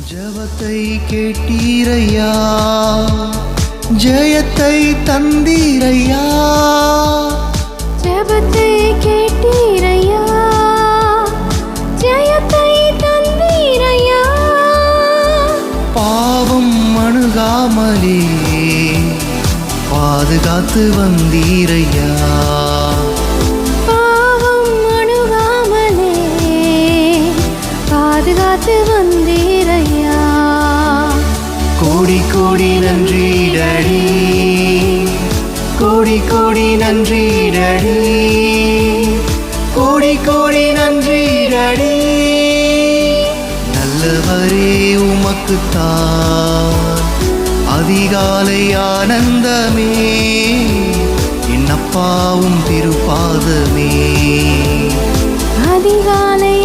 ஜபத்தை கேட்டீரையா, ஜெயத்தை தந்தீரையா. ஜபத்தை கேட்டீரையா, ஜெயத்தை தந்தீரையா. பாவம் அணுகாமலே பாதுகாத்து வந்தீரையா. பாவம் அணுகாமலே பாதுகாத்து வந்தீரையா. கோடி கோடி நன்றி டாடி, கோடி கோடி நன்றி டாடி, கோடி கோடி நன்றி டாடி. நல்லவரே உமக்குத்தான் அதிகாலை ஆனந்தமே, என்னப்பாவும் திருப்பாதமே. அதிகாலை